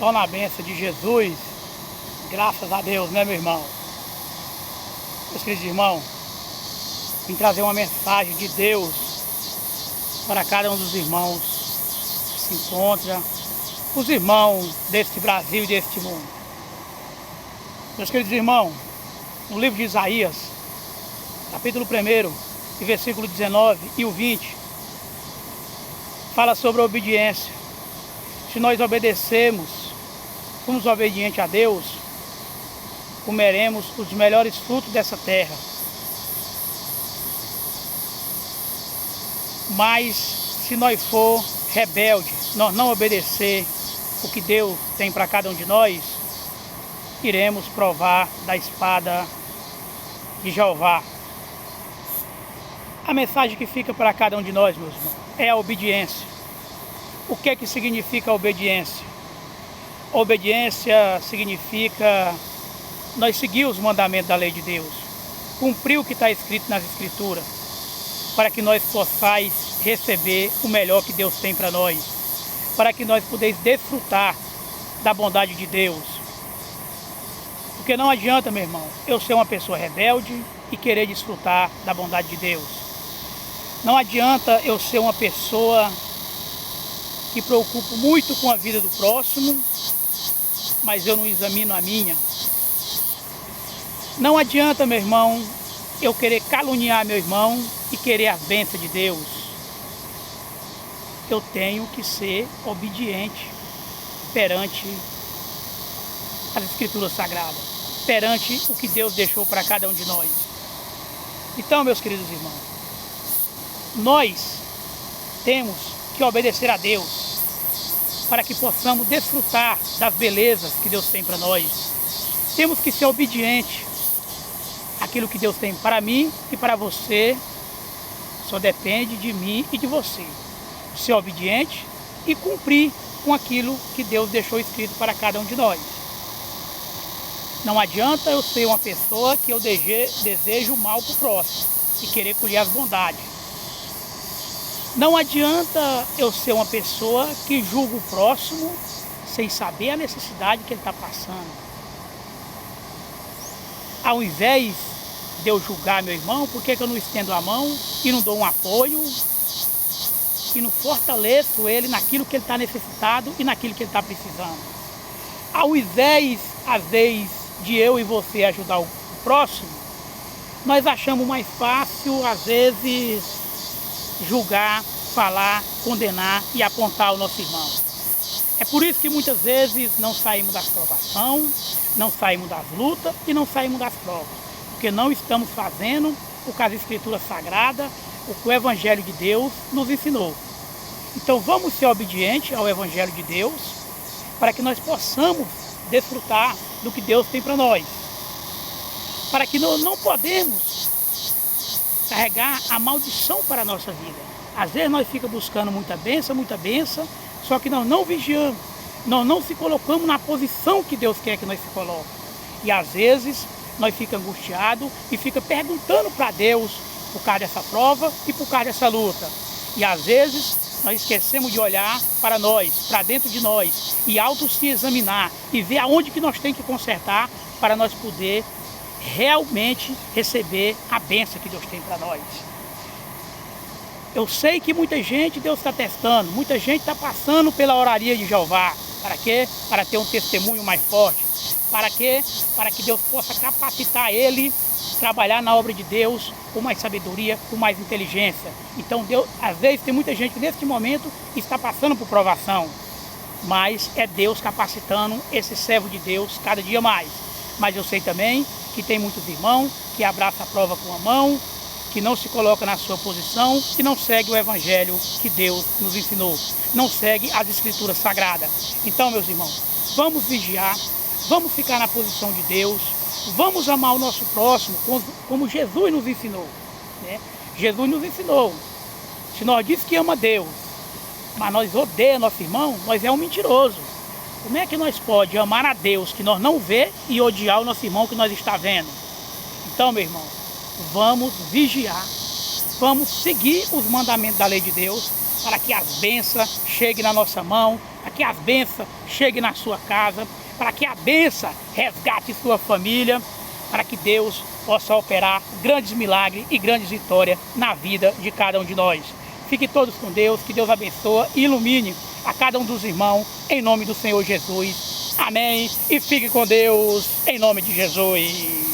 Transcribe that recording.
Só na bênção de Jesus, graças a Deus, né, meu irmão? Meus queridos irmãos, vim trazer uma mensagem de Deus para cada um dos irmãos que se encontra, os irmãos deste Brasil e deste mundo. Meus queridos irmãos, no livro de Isaías, capítulo 1, e versículo 19 e o 20, fala sobre a obediência. Se nós obedecemos, somos obedientes a Deus, comeremos os melhores frutos dessa terra. Mas se nós for rebeldes, nós não obedecer o que Deus tem para cada um de nós, iremos provar da espada de Jeová. A mensagem que fica para cada um de nós, meus irmãos, é a obediência. O que é que significa a obediência? A obediência significa nós seguir os mandamentos da lei de Deus, cumprir o que está escrito nas Escrituras, para que nós possamos receber o melhor que Deus tem para nós, para que nós possamos desfrutar da bondade de Deus. Porque não adianta, meu irmão, eu ser uma pessoa rebelde e querer desfrutar da bondade de Deus. Não adianta eu ser uma pessoa que preocupo muito com a vida do próximo, mas eu não examino a minha. Não adianta, meu irmão, eu querer caluniar meu irmão e querer a bênção de Deus. Eu tenho que ser obediente perante as Escrituras Sagradas, perante o que Deus deixou para cada um de nós. Então, meus queridos irmãos, nós temos que obedecer a Deus para que possamos desfrutar das belezas que Deus tem para nós. Temos que ser obedientes àquilo que Deus tem para mim e para você. Só depende de mim e de você. Ser obediente e cumprir com aquilo que Deus deixou escrito para cada um de nós. Não adianta eu ser uma pessoa que eu desejo mal para o próximo e querer colher as bondades. Não adianta eu ser uma pessoa que julga o próximo sem saber a necessidade que ele está passando. Ao invés de eu julgar meu irmão, por que eu não estendo a mão e não dou um apoio e não fortaleço ele naquilo que ele está necessitado e naquilo que ele está precisando? Ao invés, às vezes, de eu e você ajudar o próximo, nós achamos mais fácil, às vezes, julgar, falar, condenar e apontar o nosso irmão. É por isso que muitas vezes não saímos das provações, não saímos das lutas e não saímos das provas, porque não estamos fazendo o que as Escrituras Sagradas, o que o Evangelho de Deus nos ensinou. Então vamos ser obedientes ao Evangelho de Deus, para que nós possamos desfrutar do que Deus tem para nós. Para que nós não podemos carregar a maldição para a nossa vida. Às vezes nós ficamos buscando muita bênção, só que nós não vigiamos, nós não se colocamos na posição que Deus quer que nós se coloque. E às vezes nós ficamos angustiados e ficamos perguntando para Deus por causa dessa prova e por causa dessa luta. E às vezes nós esquecemos de olhar para nós, para dentro de nós, e auto se examinar e ver aonde que nós temos que consertar para nós poder realmente receber a bênção que Deus tem para nós. Eu sei que muita gente Deus está testando, muita gente está passando pela oraria de Jeová. Para quê? Para ter um testemunho mais forte. Para quê? Para que Deus possa capacitar ele a trabalhar na obra de Deus com mais sabedoria, com mais inteligência. Então Deus, às vezes tem muita gente que neste momento está passando por provação, mas é Deus capacitando esse servo de Deus cada dia mais. Mas eu sei também que tem muitos irmãos que abraçam a prova com a mão, que não se coloca na sua posição e não segue o Evangelho que Deus nos ensinou, não segue as Escrituras Sagradas. Então, meus irmãos, vamos vigiar, vamos ficar na posição de Deus, vamos amar o nosso próximo como Jesus nos ensinou, né? Jesus nos ensinou. Se nós diz que ama Deus, mas nós odeia nosso irmão, nós é um mentiroso. Como é que nós pode amar a Deus que nós não vê e odiar o nosso irmão que nós está vendo? Então, meu irmão, vamos vigiar, vamos seguir os mandamentos da lei de Deus, para que as bênçãos cheguem na nossa mão, para que as bênçãos cheguem na sua casa, para que a bênção resgate sua família, para que Deus possa operar grandes milagres e grandes vitórias na vida de cada um de nós. Fiquem todos com Deus, que Deus abençoe e ilumine a cada um dos irmãos, em nome do Senhor Jesus. Amém. E fique com Deus, em nome de Jesus.